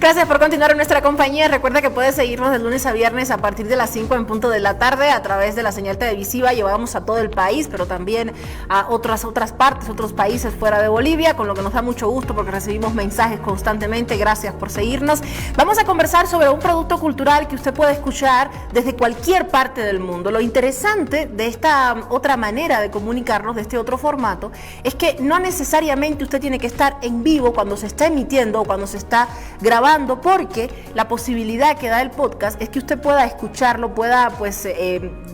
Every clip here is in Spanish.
Gracias por continuar en nuestra compañía. Recuerda que puedes seguirnos de lunes a viernes a partir de las 5 en punto de la tarde a través de la señal televisiva. Llevamos a todo el país, pero también a otras partes, otros países fuera de Bolivia, con lo que nos da mucho gusto porque recibimos mensajes constantemente. Gracias por seguirnos. Vamos a conversar sobre un producto cultural que usted puede escuchar desde cualquier parte del mundo. Lo interesante de esta otra manera de comunicarnos, de este otro formato, es que no necesariamente usted tiene que estar en vivo cuando se está emitiendo o cuando se está grabando, porque la posibilidad que da el podcast es que usted pueda escucharlo, pueda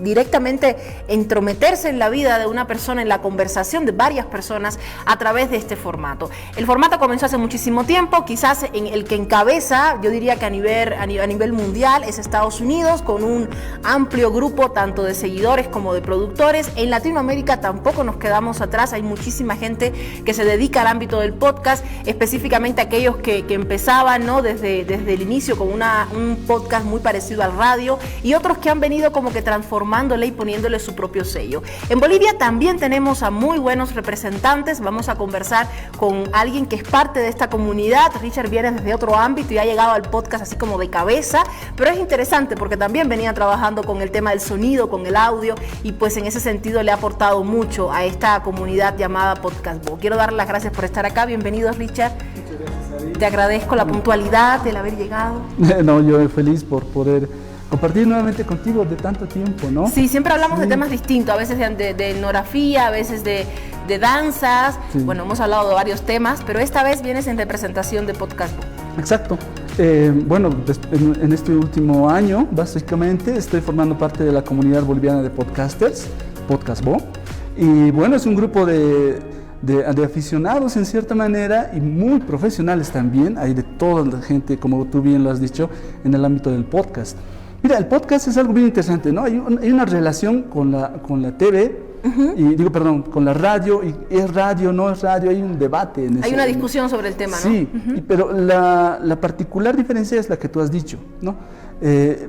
directamente entrometerse en la vida de una persona, en la conversación de varias personas a través de este formato. El formato comenzó hace muchísimo tiempo, quizás en el que encabeza, yo diría que a nivel mundial, es Estados Unidos, con un amplio grupo tanto de seguidores como de productores. En Latinoamérica tampoco nos quedamos atrás, hay muchísima gente que se dedica al ámbito del podcast, específicamente aquellos que empezaban, ¿no?, desde el inicio con un podcast muy parecido al radio, y otros que han venido como que transformándole y poniéndole su propio sello. En Bolivia también tenemos a muy buenos representantes. Vamos a conversar con alguien que es parte de esta comunidad. Richard viene desde otro ámbito y ha llegado al podcast así como de cabeza, pero es interesante porque también venía trabajando con el tema del sonido, con el audio, y pues en ese sentido le ha aportado mucho a esta comunidad llamada Podcast Bo. Quiero darle las gracias por estar acá. Bienvenido, Richard. Te agradezco la puntualidad, el haber llegado. No, yo feliz por poder compartir nuevamente contigo de tanto tiempo, ¿no? Sí, siempre hablamos de temas distintos, a veces de etnografía, a veces de danzas. Sí. Bueno, hemos hablado de varios temas, pero esta vez vienes en representación de Podcast Bo. Exacto. Bueno, en este último año, básicamente, estoy formando parte de la comunidad boliviana de podcasters, Podcast Bo. Y bueno, es un grupo de aficionados en cierta manera y muy profesionales también. Hay de toda la gente, como tú bien lo has dicho, en el ámbito del podcast. Mira, el podcast es algo bien interesante, ¿no? Hay una relación con la TV, con la radio, y es radio, no es radio, hay un debate en eso. Hay una discusión sobre el tema, ¿no? Sí, pero la particular diferencia es la que tú has dicho, ¿no?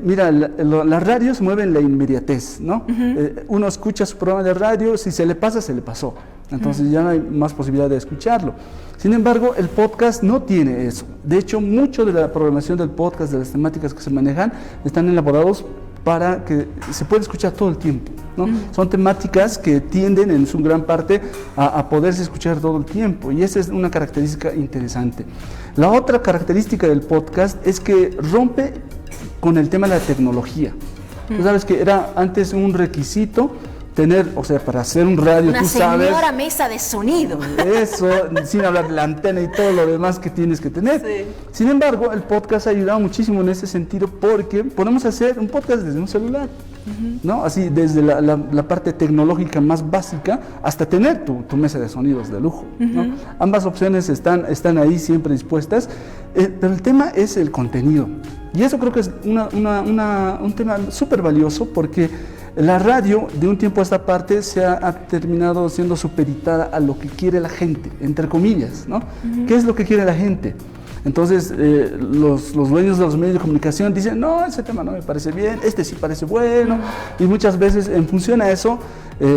Mira, las radios mueven la inmediatez, ¿no? Uno escucha su programa de radio, si se le pasa, se le pasó. Entonces ya no hay más posibilidad de escucharlo. Sin embargo, el podcast no tiene eso. De hecho, mucho de la programación del podcast, de las temáticas que se manejan, están elaborados para que se pueda escuchar todo el tiempo, ¿no? Son temáticas que tienden en su gran parte a poderse escuchar todo el tiempo, y esa es una característica interesante. La otra característica del podcast es que rompe con el tema de la tecnología. Tú sabes que era antes un requisito tener, o sea, para hacer un radio, tú sabes, una señora mesa de sonido. Eso, sin hablar de la antena y todo lo demás que tienes que tener. Sí. Sin embargo, el podcast ha ayudado muchísimo en ese sentido, porque podemos hacer un podcast desde un celular, ¿no? Así, desde la parte tecnológica más básica hasta tener tu mesa de sonidos de lujo, ¿no? Ambas opciones están ahí siempre dispuestas, pero el tema es el contenido. Y eso creo que es un tema súper valioso, porque la radio, de un tiempo a esta parte, se ha terminado siendo supeditada a lo que quiere la gente, entre comillas, ¿no? ¿Qué es lo que quiere la gente? Entonces, los dueños de los medios de comunicación dicen, no, ese tema no me parece bien, este sí parece bueno, y muchas veces, en función a eso,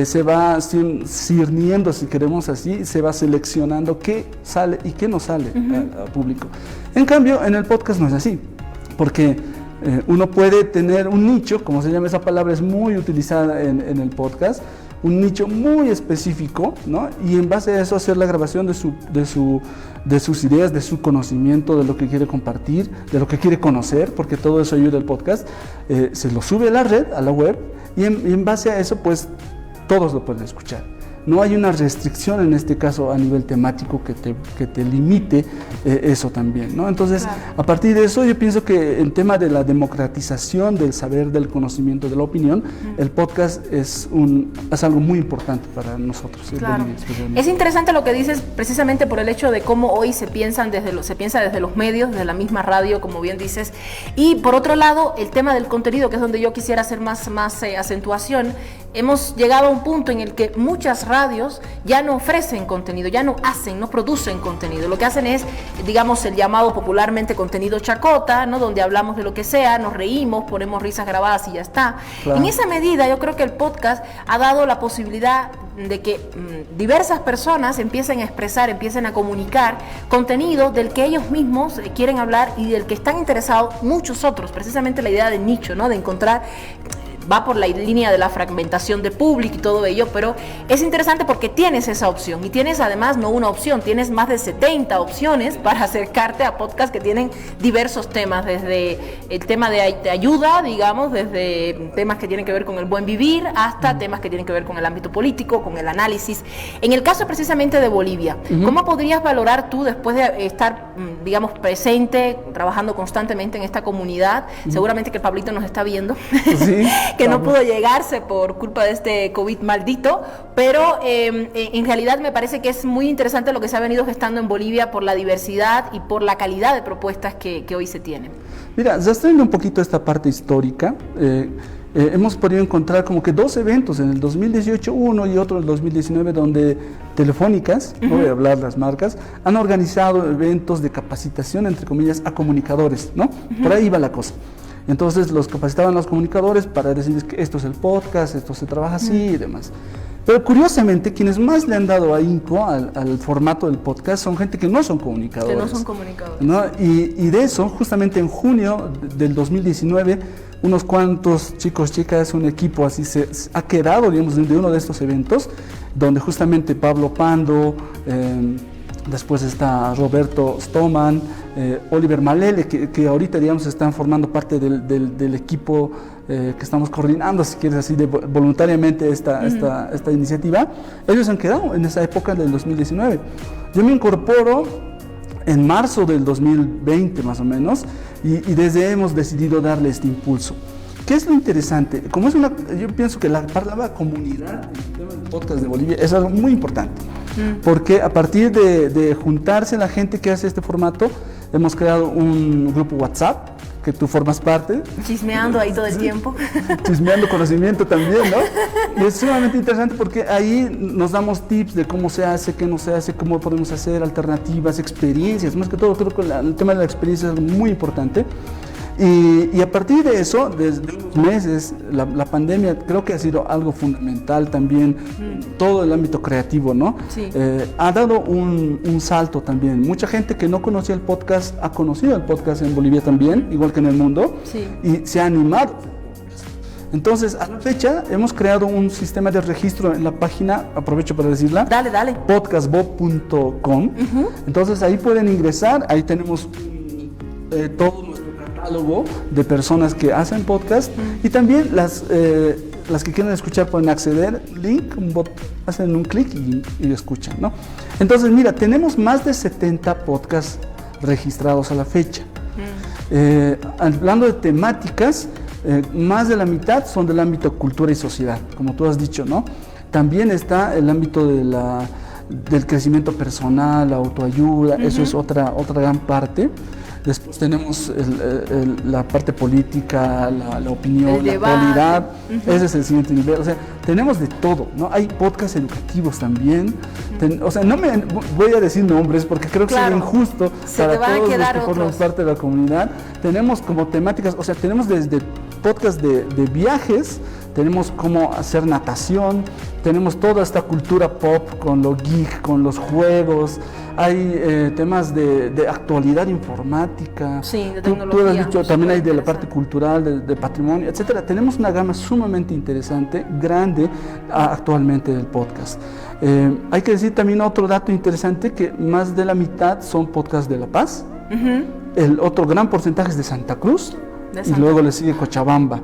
se va cirniendo, si queremos así, se va seleccionando qué sale y qué no sale al público. En cambio, en el podcast no es así, porque uno puede tener un nicho, como se llama esa palabra, es muy utilizada en el podcast, un nicho muy específico, ¿no? Y en base a eso hacer la grabación de sus ideas, de su conocimiento, de lo que quiere compartir, de lo que quiere conocer, porque todo eso ayuda al podcast, se lo sube a la red, a la web, y en base a eso, pues, todos lo pueden escuchar. No hay una restricción en este caso a nivel temático que te limite eso también, ¿no? Entonces, claro, a partir de eso yo pienso que en tema de la democratización del saber, del conocimiento, de la opinión, el podcast es algo muy importante para nosotros. Claro. Es interesante lo que dices, precisamente por el hecho de cómo hoy se piensa desde los medios, desde la misma radio, como bien dices, y por otro lado, el tema del contenido, que es donde yo quisiera hacer más acentuación. hemos llegado a un punto en el que muchas radios ya no ofrecen contenido, ya no producen contenido. Lo que hacen es, digamos, el llamado popularmente contenido chacota, ¿no? Donde hablamos de lo que sea, nos reímos, ponemos risas grabadas y ya está. Claro. En esa medida, yo creo que el podcast ha dado la posibilidad de que diversas personas empiecen a expresar, empiecen a comunicar contenido del que ellos mismos quieren hablar y del que están interesados muchos otros. Precisamente la idea de nicho, ¿no? De encontrar, va por la línea de la fragmentación de público y todo ello, pero es interesante porque tienes esa opción y tienes además no una opción, tienes más de 70 opciones para acercarte a podcasts que tienen diversos temas, desde el tema de ayuda, digamos, desde temas que tienen que ver con el buen vivir hasta temas que tienen que ver con el ámbito político, con el análisis. En el caso precisamente de Bolivia, ¿cómo podrías valorar tú después de estar, digamos, presente, trabajando constantemente en esta comunidad? Seguramente que el Pablito nos está viendo. Sí. Que no pudo llegarse por culpa de este COVID maldito, pero en realidad me parece que es muy interesante lo que se ha venido gestando en Bolivia por la diversidad y por la calidad de propuestas que hoy se tienen. Mira, rastreando un poquito esta parte histórica, hemos podido encontrar como que 2 eventos, en el 2018 uno y otro en el 2019, donde telefónicas, no voy a hablar las marcas, han organizado eventos de capacitación, entre comillas, a comunicadores, ¿no? Por ahí va la cosa. Entonces los capacitaban los comunicadores para decirles que esto es el podcast, esto se trabaja así y demás. Pero curiosamente, quienes más le han dado ahínco al formato del podcast son gente que no son comunicadores. Que no son comunicadores. ¿No? Y de eso, justamente en junio del 2019, unos cuantos chicas, un equipo así se ha quedado, digamos, de uno de estos eventos, donde justamente Pablo Pando, después está Roberto Stoman, Oliver Malele, que ahorita, digamos, están formando parte del equipo que estamos coordinando, si quieres así, voluntariamente esta iniciativa. Ellos han quedado en esa época del 2019. Yo me incorporo en marzo del 2020 más o menos, y desde ahí hemos decidido darle este impulso. ¿Qué es lo interesante? Yo pienso que la palabra comunidad en el tema del podcast de Bolivia es algo muy importante, porque a partir de juntarse la gente que hace este formato, hemos creado un grupo WhatsApp, que tú formas parte. Chismeando ahí todo el tiempo. Chismeando conocimiento también, ¿no? Y es sumamente interesante porque ahí nos damos tips de cómo se hace, qué no se hace, cómo podemos hacer, alternativas, experiencias. Más que todo, creo que el tema de la experiencia es muy importante. Y a partir de eso, desde unos meses, la pandemia creo que ha sido algo fundamental también, todo el ámbito creativo, ¿no? Sí. Ha dado un salto también. Mucha gente que no conocía el podcast ha conocido el podcast en Bolivia también, igual que en el mundo, sí. Y se ha animado. Entonces, a la fecha, hemos creado un sistema de registro en la página, aprovecho para decirla. Dale. podcastbob.com. Entonces, ahí pueden ingresar, ahí tenemos todo nuestro catálogo de personas que hacen podcast, y también las que quieren escuchar pueden acceder, link, hacen un clic y escuchan, ¿no? Entonces, mira, tenemos más de 70 podcasts registrados a la fecha. Hablando de temáticas, más de la mitad son del ámbito cultura y sociedad, como tú has dicho, ¿no? También está el ámbito del crecimiento personal, la autoayuda, eso es otra gran parte. Después tenemos la parte política, la opinión, la actualidad. Ese es el siguiente nivel. O sea, tenemos de todo, ¿no? Hay podcasts educativos también. O sea, no me voy a decir nombres porque creo que sería injusto para todos los que forman parte de la comunidad. Tenemos como temáticas, o sea, tenemos desde podcasts de viajes, tenemos cómo hacer natación, tenemos toda esta cultura pop con lo geek, con los juegos. Hay temas de actualidad informática. Sí, de tecnología. Tú has dicho, también hay de la parte cultural, de patrimonio, etcétera. Tenemos una gama sumamente interesante, grande, actualmente del podcast. Hay que decir también otro dato interesante, que más de la mitad son podcasts de La Paz. El otro gran porcentaje es de Santa Cruz, y luego le sigue Cochabamba.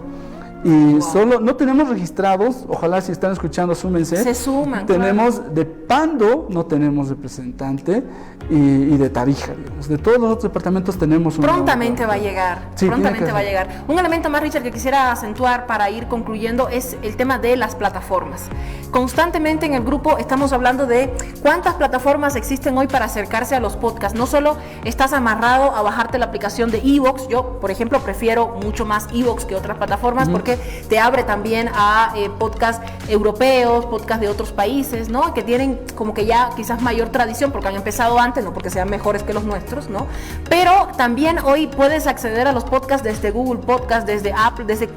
Y solo no tenemos registrados, ojalá si están escuchando súmense. Se suman. Tenemos de Pando, no tenemos representante, y de Tarija, digamos. De todos los otros departamentos tenemos un. Prontamente va a llegar. Sí, prontamente va a llegar. Un elemento más, Richard, que quisiera acentuar para ir concluyendo es el tema de las plataformas. Constantemente en el grupo estamos hablando de cuántas plataformas existen hoy para acercarse a los podcasts. No solo estás amarrado a bajarte la aplicación de iVoox. Yo, por ejemplo, prefiero mucho más iVoox que otras plataformas porque que te abre también a podcasts europeos, podcasts de otros países, ¿no? Que tienen como que ya quizás mayor tradición porque han empezado antes, no porque sean mejores que los nuestros, ¿no? Pero también hoy puedes acceder a los podcasts desde Google Podcast, desde Apple, desde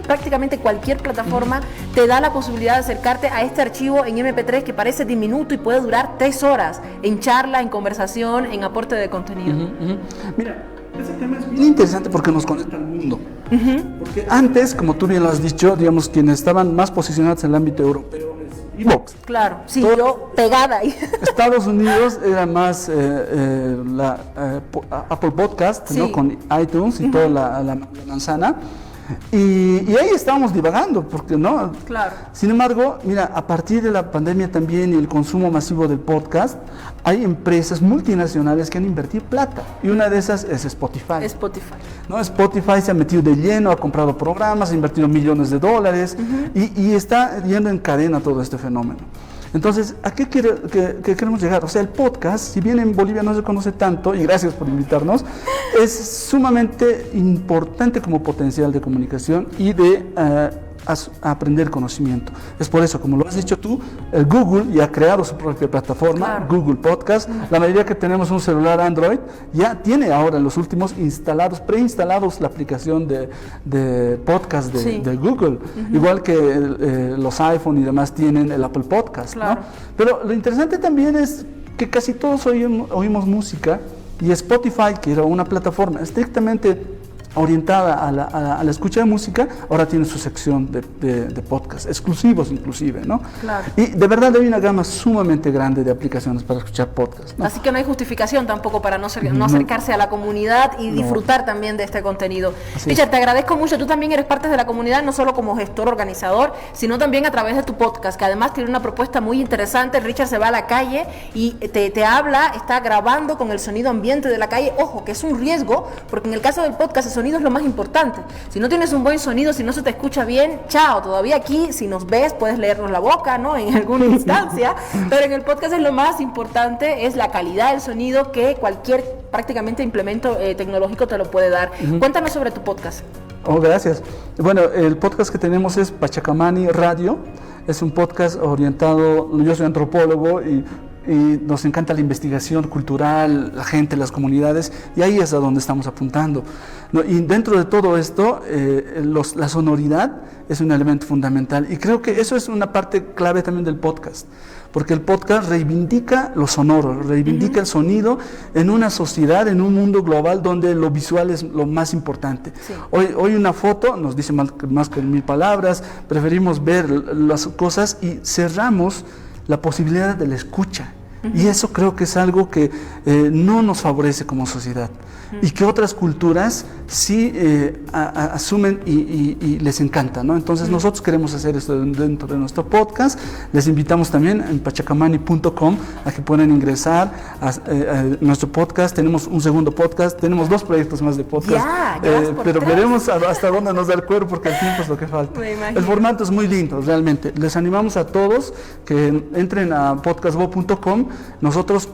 prácticamente cualquier plataforma, te da la posibilidad de acercarte a este archivo en MP3 que parece diminuto y puede durar 3 horas en charla, en conversación, en aporte de contenido. Mira, ese tema es bien interesante porque nos conecta al mundo. Porque antes, como tú bien lo has dicho, digamos, quienes estaban más posicionados en el ámbito europeo es iVoox. Claro, sí, yo pegada ahí. Estados Unidos era más Apple Podcast, sí, ¿no? Con iTunes y toda la manzana. Y ahí estábamos divagando, porque no. Claro. Sin embargo, mira, a partir de la pandemia también y el consumo masivo del podcast, hay empresas multinacionales que han invertido plata. Y una de esas es Spotify. ¿No? Spotify se ha metido de lleno, ha comprado programas, ha invertido millones de dólares y está yendo en cadena todo este fenómeno. Entonces, ¿a qué queremos llegar? O sea, el podcast, si bien en Bolivia no se conoce tanto, y gracias por invitarnos, es sumamente importante como potencial de comunicación y de aprender conocimiento. Es por eso, como lo has dicho tú, el Google ya ha creado su propia plataforma, claro, Google Podcast. La mayoría que tenemos un celular Android ya tiene ahora los últimos preinstalados la aplicación de podcast de Google, igual que los iPhone y demás tienen el Apple Podcast, claro, ¿no? Pero lo interesante también es que casi todos oímos música, y Spotify, que era una plataforma estrictamente orientada a la escucha de música, ahora tiene su sección de podcast, exclusivos inclusive, ¿no? Claro. Y de verdad hay una gama sumamente grande de aplicaciones para escuchar podcast, ¿no? Así que no hay justificación tampoco para no acercarse a la comunidad y disfrutar también de este contenido. Richard, te agradezco mucho, tú también eres parte de la comunidad, no solo como gestor, organizador, sino también a través de tu podcast, que además tiene una propuesta muy interesante. Richard se va a la calle y te habla, está grabando con el sonido ambiente de la calle. Ojo, que es un riesgo, porque en el caso del podcast el sonido es lo más importante. Si no tienes un buen sonido, si no se te escucha bien, chao. Todavía aquí, si nos ves, puedes leernos la boca, ¿no? En alguna instancia, pero en el podcast es lo más importante, es la calidad del sonido que cualquier prácticamente implemento tecnológico te lo puede dar. Cuéntanos sobre tu podcast. Oh, gracias. Bueno, el podcast que tenemos es Pachacamani Radio. Es un podcast orientado, yo soy antropólogo y nos encanta la investigación cultural, la gente, las comunidades, y ahí es a donde estamos apuntando, ¿no? Y dentro de todo esto, la sonoridad es un elemento fundamental, y creo que eso es una parte clave también del podcast, porque el podcast reivindica lo sonoro, reivindica el sonido en una sociedad, en un mundo global donde lo visual es lo más importante. Sí. Hoy una foto nos dice más que 1000 palabras, preferimos ver las cosas y cerramos la posibilidad de la escucha. Y eso creo que es algo que no nos favorece como sociedad, y que otras culturas sí asumen y les encanta, ¿no? Entonces nosotros queremos hacer esto dentro de nuestro podcast. Les invitamos también en pachacamani.com a que puedan ingresar a nuestro podcast. Tenemos un segundo podcast, tenemos 2 proyectos más de podcast, pero veremos hasta dónde nos da el cuerpo, porque el tiempo es lo que falta. El formato es muy lindo, realmente. Les animamos a todos que entren a podcastbo.com. Nosotros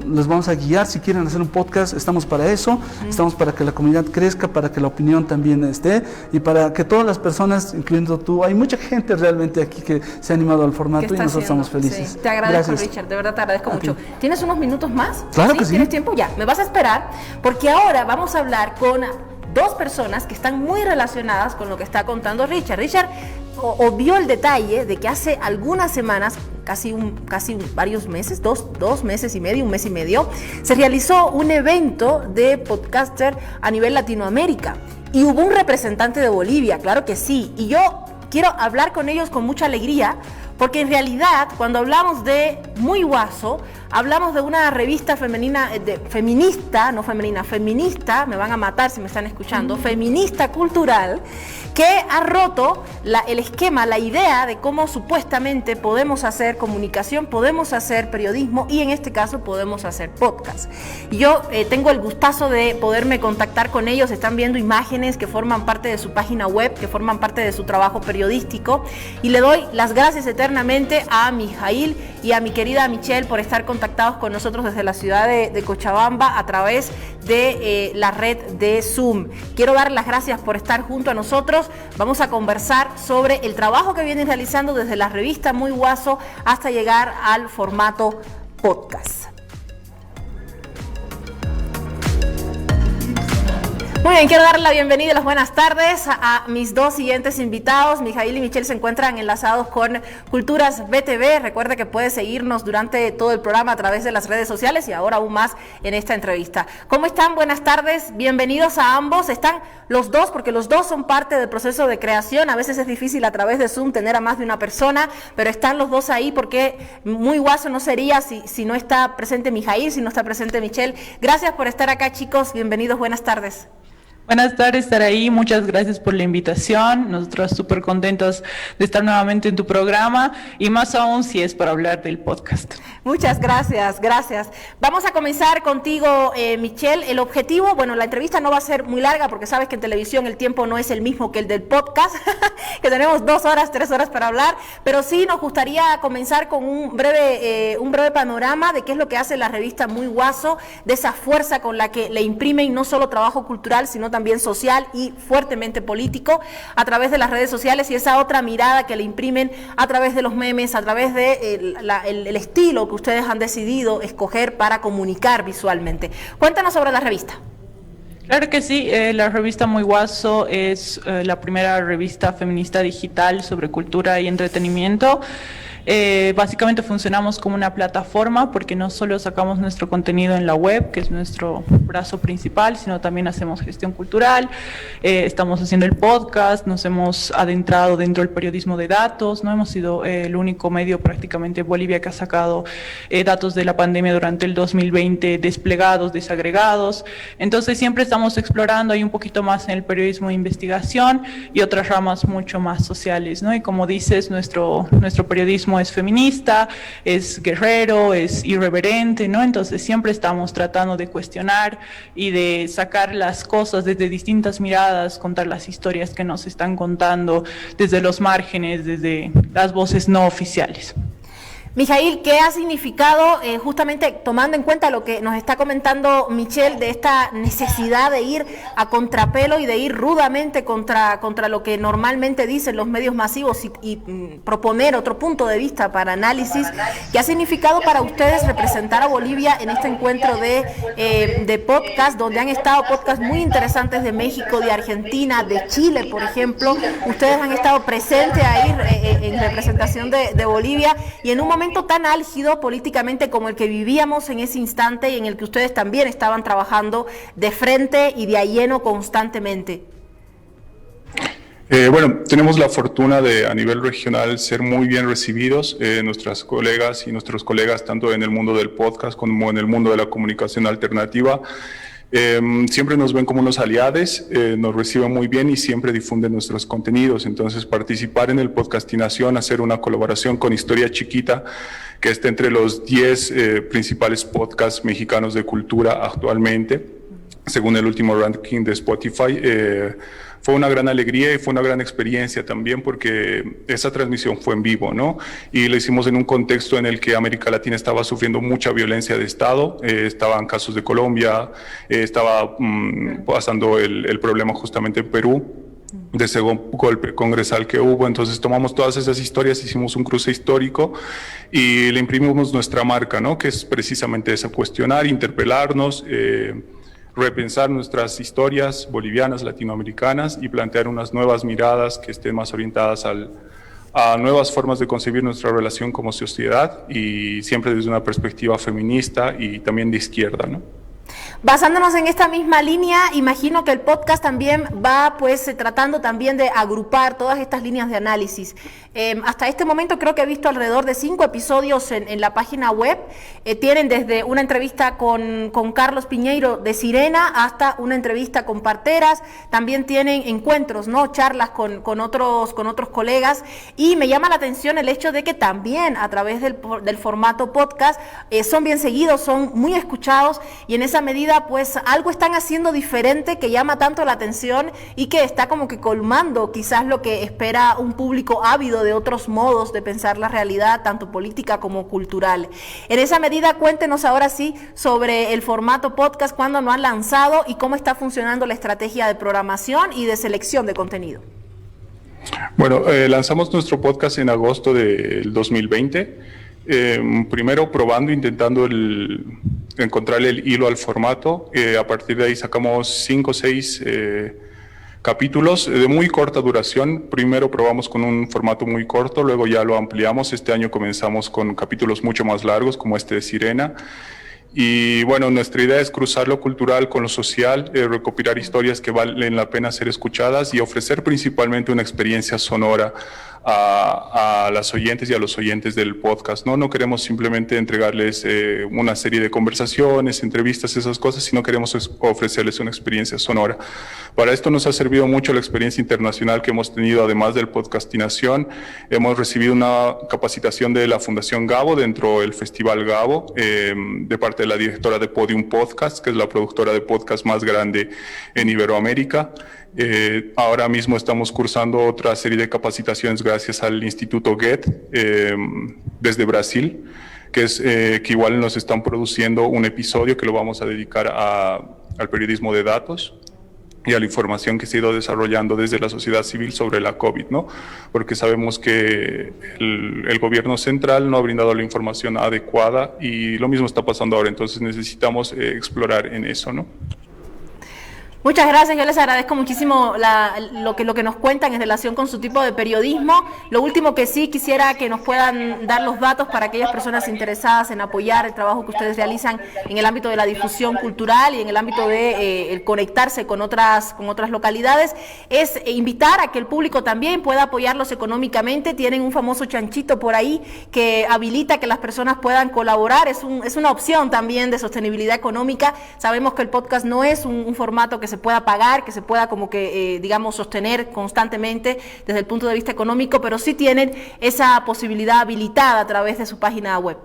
les vamos a guiar. Si quieren hacer un podcast, estamos para eso, estamos para que la comunidad crezca, para que la opinión también esté, y para que todas las personas, incluyendo tú, hay mucha gente realmente aquí que se ha animado al formato y nosotros estamos felices. Sí. Te agradezco, gracias, Richard, de verdad te agradezco mucho. ¿Tienes unos minutos más? Claro que sí. ¿Tienes tiempo? Ya, me vas a esperar, porque ahora vamos a hablar con 2 personas que están muy relacionadas con lo que está contando Richard. Richard obvió el detalle de que hace algunas semanas, casi varios meses, dos meses y medio, un mes y medio, se realizó un evento de podcaster a nivel Latinoamérica y hubo un representante de Bolivia, claro que sí, y yo quiero hablar con ellos con mucha alegría, porque en realidad cuando hablamos de Muy Guaso, hablamos de una revista femenina, feminista, me van a matar si me están escuchando, feminista cultural, que ha roto el esquema, la idea de cómo supuestamente podemos hacer comunicación, podemos hacer periodismo y en este caso podemos hacer podcast. Y yo tengo el gustazo de poderme contactar con ellos, están viendo imágenes que forman parte de su página web, que forman parte de su trabajo periodístico, y le doy las gracias eternamente a Mijail y a mi querida Michelle por estar contactados con nosotros desde la ciudad de Cochabamba a través de la red de Zoom. Quiero dar las gracias por estar junto a nosotros. Vamos a conversar sobre el trabajo que vienen realizando desde la revista Muy Guaso hasta llegar al formato podcast. Muy bien, quiero darle la bienvenida y las buenas tardes a mis dos siguientes invitados. Mijail y Michelle se encuentran enlazados con Culturas BTV. Recuerde que puede seguirnos durante todo el programa a través de las redes sociales y ahora aún más en esta entrevista. ¿Cómo están? Buenas tardes, bienvenidos a ambos. Están los dos, porque los dos son parte del proceso de creación. A veces es difícil a través de Zoom tener a más de una persona, pero están los dos ahí porque Muy Guaso no sería si no está presente Mijail, si no está presente Michelle. Gracias por estar acá, chicos. Bienvenidos, buenas tardes. Buenas tardes, estar ahí. Muchas gracias por la invitación. Nosotros súper contentos de estar nuevamente en tu programa y más aún si es para hablar del podcast. Muchas gracias, gracias. Vamos a comenzar contigo, Michelle. El objetivo, bueno, la entrevista no va a ser muy larga porque sabes que en televisión el tiempo no es el mismo que el del podcast, que tenemos 2 horas, 3 horas para hablar, pero sí nos gustaría comenzar con un breve panorama de qué es lo que hace la revista Muy Guaso, de esa fuerza con la que le imprimen no solo trabajo cultural, sino también social y fuertemente político a través de las redes sociales y esa otra mirada que le imprimen a través de los memes, a través de el estilo que ustedes han decidido escoger para comunicar visualmente. Cuéntanos sobre la revista. Claro que sí, la revista Muy Guaso es la primera revista feminista digital sobre cultura y entretenimiento. Básicamente funcionamos como una plataforma porque no solo sacamos nuestro contenido en la web, que es nuestro brazo principal, sino también hacemos gestión cultural, estamos haciendo el podcast, nos hemos adentrado dentro del periodismo de datos, no hemos sido el único medio prácticamente en Bolivia que ha sacado datos de la pandemia durante el 2020 desplegados, desagregados, entonces siempre estamos explorando ahí un poquito más en el periodismo de investigación y otras ramas mucho más sociales, ¿no? Y como dices, nuestro periodismo es feminista, es guerrero, es irreverente, ¿no? Entonces siempre estamos tratando de cuestionar y de sacar las cosas desde distintas miradas, contar las historias que nos están contando desde los márgenes, desde las voces no oficiales. Mijail, ¿qué ha significado, justamente tomando en cuenta lo que nos está comentando Michelle, de esta necesidad de ir a contrapelo y de ir rudamente contra lo que normalmente dicen los medios masivos y proponer otro punto de vista para análisis? ¿Qué ha significado para ustedes representar a Bolivia en este encuentro de podcast, donde han estado podcasts muy interesantes de México, de Argentina, de Chile, por ejemplo? Ustedes han estado presentes ahí en representación de Bolivia y en un momento tan álgido políticamente como el que vivíamos en ese instante y en el que ustedes también estaban trabajando de frente y de a lleno constantemente. Bueno, tenemos la fortuna de a nivel regional ser muy bien recibidos, nuestras colegas y nuestros colegas tanto en el mundo del podcast como en el mundo de la comunicación alternativa. Siempre nos ven como unos aliados, nos reciben muy bien y siempre difunden nuestros contenidos. Entonces, participar en el Podcastinación, hacer una colaboración con Historia Chiquita, que está entre los 10 principales podcasts mexicanos de cultura actualmente, según el último ranking de Spotify, fue una gran alegría y fue una gran experiencia también porque esa transmisión fue en vivo, ¿no? Y lo hicimos en un contexto en el que América Latina estaba sufriendo mucha violencia de Estado, estaban casos de Colombia, estaba pasando el problema justamente en Perú, de ese golpe congresal que hubo. Entonces tomamos todas esas historias, hicimos un cruce histórico y le imprimimos nuestra marca, ¿no? Que es precisamente esa, cuestionar, interpelarnos, repensar nuestras historias bolivianas, latinoamericanas y plantear unas nuevas miradas que estén más orientadas a nuevas formas de concebir nuestra relación como sociedad y siempre desde una perspectiva feminista y también de izquierda, ¿no? Basándonos en esta misma línea, imagino que el podcast también va pues tratando también de agrupar todas estas líneas de análisis. Hasta este momento creo que he visto alrededor de 5 episodios en la página web. Tienen desde una entrevista con Carlos Piñeiro de Sirena hasta una entrevista con parteras. También tienen encuentros, ¿no? Charlas con otros colegas. Y me llama la atención el hecho de que también a través del formato podcast son bien seguidos, son muy escuchados y en esa medida medida pues algo están haciendo diferente que llama tanto la atención y que está como que colmando quizás lo que espera un público ávido de otros modos de pensar la realidad, tanto política como cultural. En esa medida, cuéntenos ahora sí sobre el formato podcast, cuándo lo han lanzado y cómo está funcionando la estrategia de programación y de selección de contenido. Bueno, lanzamos nuestro podcast en agosto del 2020. Primero probando, intentando encontrar el hilo al formato. A partir de ahí sacamos 5 o 6 capítulos de muy corta duración. Primero probamos con un formato muy corto, luego ya lo ampliamos. Este año comenzamos con capítulos mucho más largos, como este de Sirena. Y bueno, nuestra idea es cruzar lo cultural con lo social, recopilar historias que valen la pena ser escuchadas y ofrecer principalmente una experiencia sonora a las oyentes y a los oyentes del podcast, ¿no? No queremos simplemente entregarles una serie de conversaciones, entrevistas, esas cosas, sino queremos ofrecerles una experiencia sonora. Para esto nos ha servido mucho la experiencia internacional que hemos tenido, además del Podcastinación. Hemos recibido una capacitación de la Fundación Gabo dentro del Festival Gabo, de parte de la directora de Podium Podcast, que es la productora de podcast más grande en Iberoamérica. Ahora mismo estamos cursando otra serie de capacitaciones gracias al Instituto Goethe desde Brasil, que igual nos están produciendo un episodio que lo vamos a dedicar al periodismo de datos y a la información que se ha ido desarrollando desde la sociedad civil sobre la COVID, ¿no? Porque sabemos que el gobierno central no ha brindado la información adecuada y lo mismo está pasando ahora, entonces necesitamos explorar en eso, ¿no? Muchas gracias, yo les agradezco muchísimo lo que nos cuentan en relación con su tipo de periodismo. Lo último que sí quisiera que nos puedan dar los datos para aquellas personas interesadas en apoyar el trabajo que ustedes realizan en el ámbito de la difusión cultural y en el ámbito de el conectarse con otras localidades, es invitar a que el público también pueda apoyarlos económicamente. Tienen un famoso chanchito por ahí que habilita que las personas puedan colaborar, es una opción también de sostenibilidad económica. Sabemos que el podcast no es un formato que se pueda pagar, que se pueda como que, digamos, sostener constantemente desde el punto de vista económico, pero sí tienen esa posibilidad habilitada a través de su página web.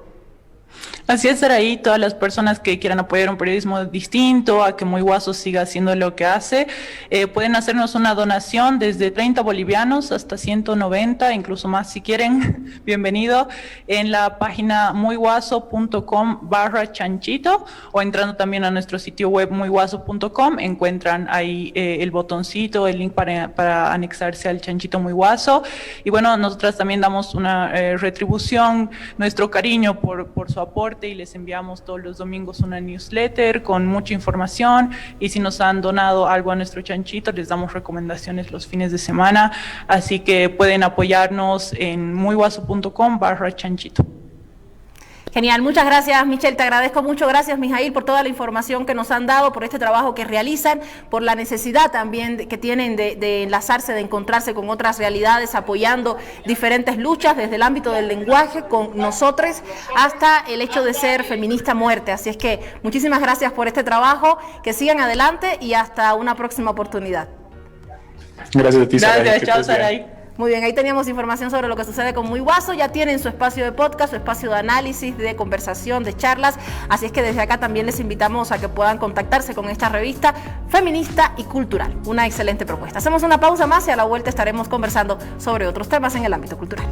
Así es, Saraí, todas las personas que quieran apoyar un periodismo distinto, a que Muy Guaso siga haciendo lo que hace, pueden hacernos una donación desde 30 bolivianos hasta 190, incluso más si quieren, bienvenido, en la página muyguaso.com/chanchito o entrando también a nuestro sitio web muyguaso.com, encuentran ahí el botoncito, el link para anexarse al chanchito Muy Guaso. Y bueno, nosotras también damos una retribución, nuestro cariño por su aporte, y les enviamos todos los domingos una newsletter con mucha información, y si nos han donado algo a nuestro chanchito les damos recomendaciones los fines de semana, así que pueden apoyarnos en muyguaso.com/chanchito. Genial, muchas gracias, Michelle, te agradezco mucho. Gracias, Mijail, por toda la información que nos han dado, por este trabajo que realizan, por la necesidad también que tienen de enlazarse, de encontrarse con otras realidades, apoyando diferentes luchas desde el ámbito del lenguaje con nosotros hasta el hecho de ser feminista a muerte. Así es que muchísimas gracias por este trabajo, que sigan adelante y hasta una próxima oportunidad. Gracias a ti, Saraí. Gracias, chao, Saraí. Muy bien, ahí teníamos información sobre lo que sucede con Muy Guaso. Ya tienen su espacio de podcast, su espacio de análisis, de conversación, de charlas. Así es que desde acá también les invitamos a que puedan contactarse con esta revista feminista y cultural. Una excelente propuesta. Hacemos una pausa más y a la vuelta estaremos conversando sobre otros temas en el ámbito cultural.